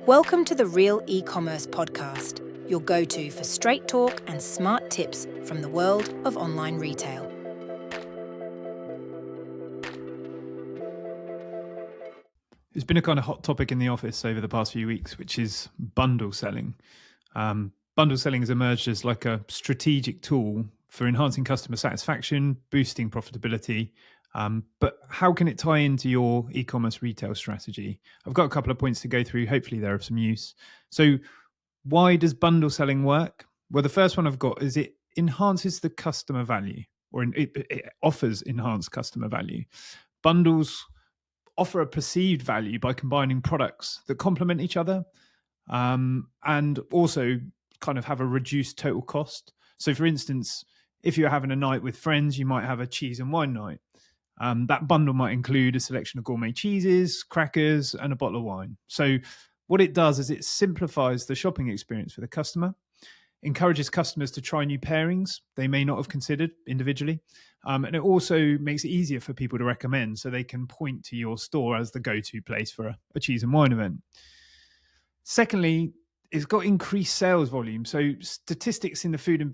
Welcome to the Real E-commerce podcast, your go-to for straight talk and smart tips from the world of online retail. It's been a kind of hot topic in the office over the past few weeks, which is bundle selling. Bundle selling has emerged as like a strategic tool for enhancing customer satisfaction, boosting profitability. But how can it tie into your e-commerce retail strategy? I've got a couple of points to go through. Hopefully they're of some use. So why does bundle selling work? Well, the first one I've got is it enhances the customer value, or it offers enhanced customer value. Bundles offer a perceived value by combining products that complement each other, and also kind of have a reduced total cost. So, for instance, if you're having a night with friends, you might have a cheese and wine night. That bundle might include a selection of gourmet cheeses, crackers, and a bottle of wine. So, what it does is it simplifies the shopping experience for the customer, encourages customers to try new pairings they may not have considered individually. And it also makes it easier for people to recommend, so they can point to your store as the go-to place for a cheese and wine event. Secondly, it's got increased sales volume. So statistics in the food and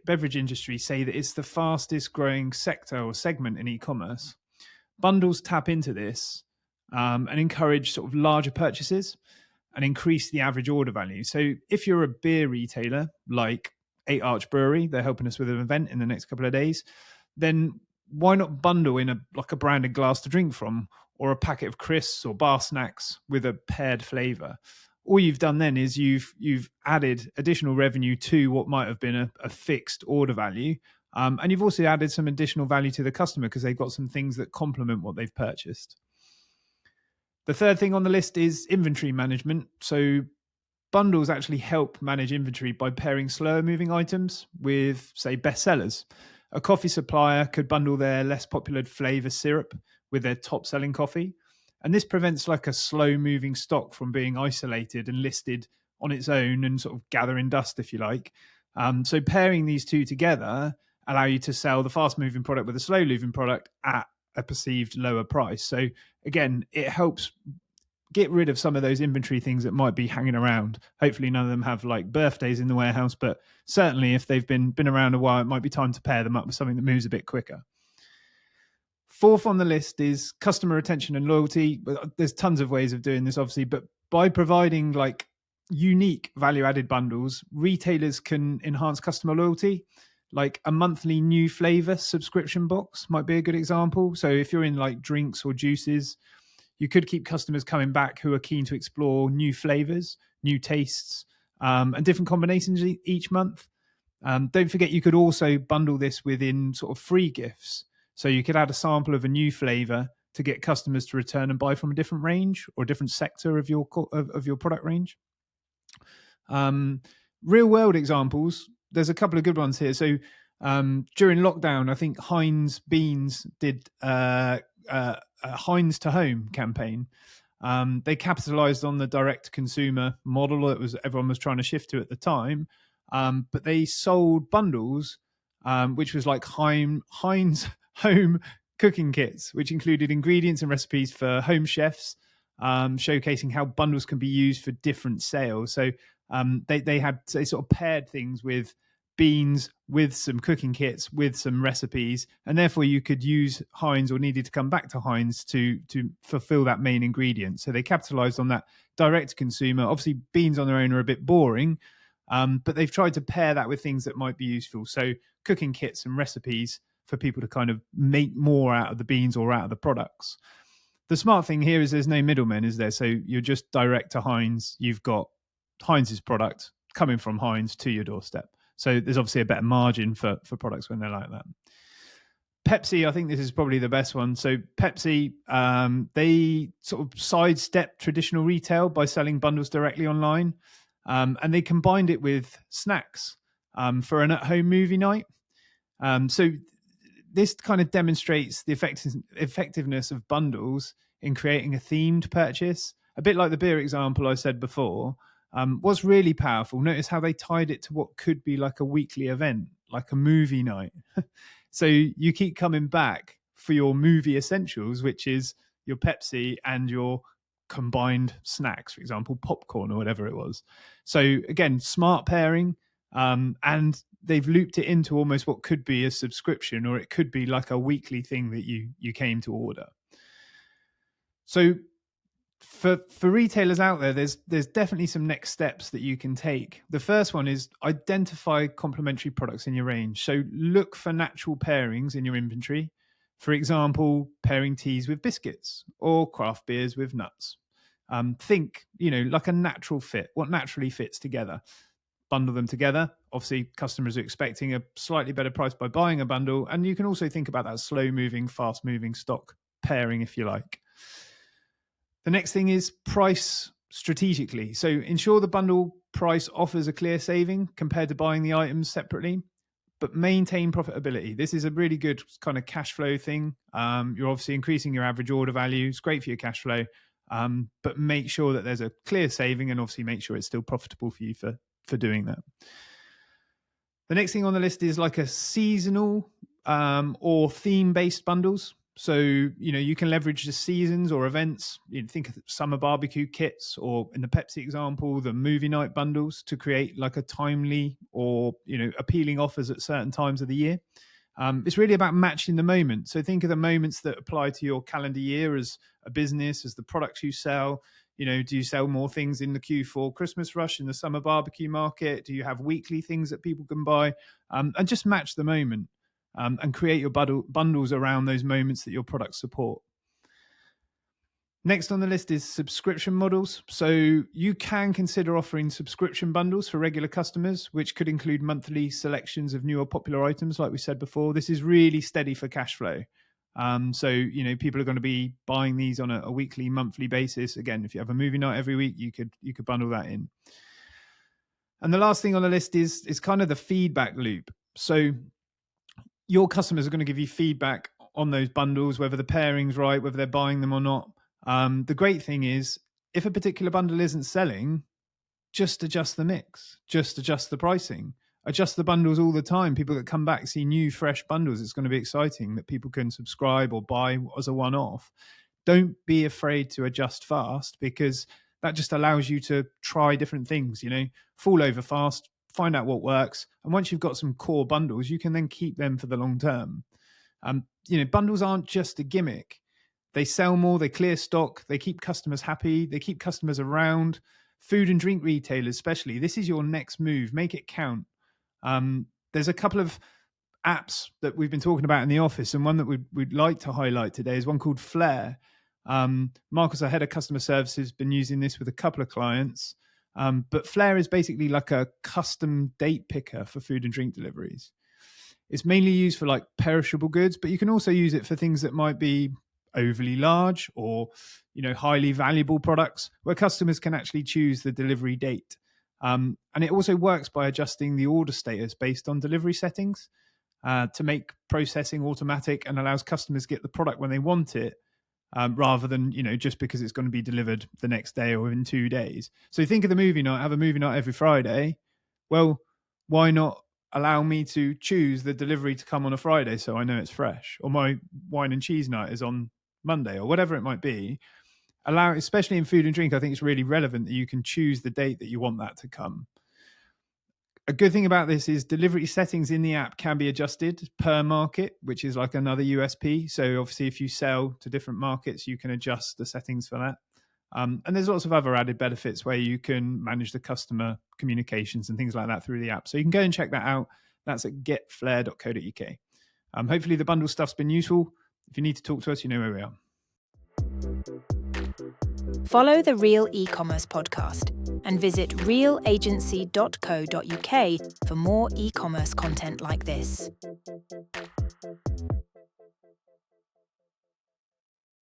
beverage industry say that it's the fastest growing sector or segment in e-commerce. Bundles tap into this and encourage sort of larger purchases and increase the average order value. So if you're a beer retailer like 8 Arch Brewery, they're helping us with an event in the next couple of days, then why not bundle in a branded glass to drink from, or a packet of crisps or bar snacks with a paired flavour? All you've done then is you've added additional revenue to what might have been a fixed order value. And you've also added some additional value to the customer because they've got some things that complement what they've purchased. The third thing on the list is inventory management. So bundles actually help manage inventory by pairing slower moving items with, say, bestsellers. A coffee supplier could bundle their less popular flavor syrup with their top selling coffee. And this prevents like a slow moving stock from being isolated and listed on its own and sort of gathering dust, if you like. So pairing these two together allow you to sell the fast moving product with a slow moving product at a perceived lower price. So again, it helps get rid of some of those inventory things that might be hanging around. Hopefully none of them have like birthdays in the warehouse, but certainly if they've been around a while, it might be time to pair them up with something that moves a bit quicker. Fourth on the list is customer retention and loyalty. There's tons of ways of doing this, obviously, but by providing like unique value-added bundles, retailers can enhance customer loyalty. Like a monthly new flavor subscription box might be a good example. So if you're in like drinks or juices, you could keep customers coming back who are keen to explore new flavors, new tastes, and different combinations each month. Don't forget, you could also bundle this within sort of free gifts. So you could add a sample of a new flavor to get customers to return and buy from a different range or a different sector of your product range. Real world examples, there's a couple of good ones here. So during lockdown, I think Heinz Beans did a Heinz to Home campaign. They capitalized on the direct consumer model that everyone was trying to shift to at the time. But they sold bundles, which was like Heinz home cooking kits, which included ingredients and recipes for home chefs, showcasing how bundles can be used for different sales. So they sort of paired things with beans with some cooking kits with some recipes, and therefore you could use Heinz or needed to come back to Heinz to fulfill that main ingredient. So they capitalized on that direct consumer. Obviously beans on their own are a bit boring, but they've tried to pair that with things that might be useful. So cooking kits and recipes for people to kind of make more out of the beans or out of the products. The smart thing here is there's no middlemen, is there? So you're just direct to Heinz. You've got Heinz's product coming from Heinz to your doorstep. So there's obviously a better margin for products when they're like that. Pepsi, I think this is probably the best one. So Pepsi, they sort of sidestepped traditional retail by selling bundles directly online. And they combined it with snacks for an at-home movie night. So this kind of demonstrates the effectiveness of bundles in creating a themed purchase. A bit like the beer example I said before, was really powerful. Notice how they tied it to what could be like a weekly event, like a movie night. So you keep coming back for your movie essentials, which is your Pepsi and your combined snacks, for example, popcorn or whatever it was. So again, smart pairing, and they've looped it into almost what could be a subscription, or it could be like a weekly thing that you came to order. So for retailers out there, there's definitely some next steps that you can take. The first one is identify complementary products in your range. So look for natural pairings in your inventory. For example, pairing teas with biscuits or craft beers with nuts. Think, like a natural fit, what naturally fits together. Bundle them together. Obviously, customers are expecting a slightly better price by buying a bundle. And you can also think about that slow moving, fast moving stock pairing, if you like. The next thing is price strategically. So ensure the bundle price offers a clear saving compared to buying the items separately, but maintain profitability. This is a really good kind of cash flow thing. You're obviously increasing your average order value. It's great for your cash flow, but make sure that there's a clear saving, and obviously make sure it's still profitable for you for doing that. The next thing on the list is like a seasonal or theme-based bundles. So, you can leverage the seasons or events. Think of summer barbecue kits, or in the Pepsi example, the movie night bundles, to create like a timely or, appealing offers at certain times of the year. It's really about matching the moment. So think of the moments that apply to your calendar year as a business, as the products you sell. Do you sell more things in the Q4 Christmas rush, in the summer barbecue market? Do you have weekly things that people can buy? And just match the moment. And create your bundles around those moments that your products support. Next on the list is subscription models. So you can consider offering subscription bundles for regular customers, which could include monthly selections of new or popular items, like we said before. This is really steady for cash flow. So people are going to be buying these on a weekly, monthly basis. Again, if you have a movie night every week, you could bundle that in. And the last thing on the list is kind of the feedback loop. So your customers are going to give you feedback on those bundles, whether the pairing's right, whether they're buying them or not. The great thing is, if a particular bundle isn't selling, just adjust the mix, just adjust the pricing, adjust the bundles all the time. People that come back see new, fresh bundles. It's going to be exciting that people can subscribe or buy as a one-off. Don't be afraid to adjust fast, because that just allows you to try different things, fall over fast, find out what works. And once you've got some core bundles, you can then keep them for the long term. Bundles aren't just a gimmick. They sell more, they clear stock, they keep customers happy, they keep customers around. Food and drink retailers especially, this is your next move. Make it count. There's a couple of apps that we've been talking about in the office, and one that we'd like to highlight today is one called Flair. Marcus, our head of customer services, has been using this with a couple of clients. But Flair is basically like a custom date picker for food and drink deliveries. It's mainly used for like perishable goods, but you can also use it for things that might be overly large or, highly valuable products, where customers can actually choose the delivery date. And it also works by adjusting the order status based on delivery settings to make processing automatic, and allows customers to get the product when they want it, rather than, just because it's going to be delivered the next day or in 2 days. So think of the movie night, have a movie night every Friday. Well, why not allow me to choose the delivery to come on a Friday so I know it's fresh? Or my wine and cheese night is on Monday, or whatever it might be. Especially in food and drink, I think it's really relevant that you can choose the date that you want that to come. A good thing about this is delivery settings in the app can be adjusted per market, which is like another USP. So obviously, if you sell to different markets, you can adjust the settings for that. And there's lots of other added benefits where you can manage the customer communications and things like that through the app. So you can go and check that out. That's at getflair.co.uk. Hopefully the bundle stuff's been useful. If you need to talk to us, you know where we are. Follow the Real E-commerce podcast and visit realagency.co.uk for more e-commerce content like this.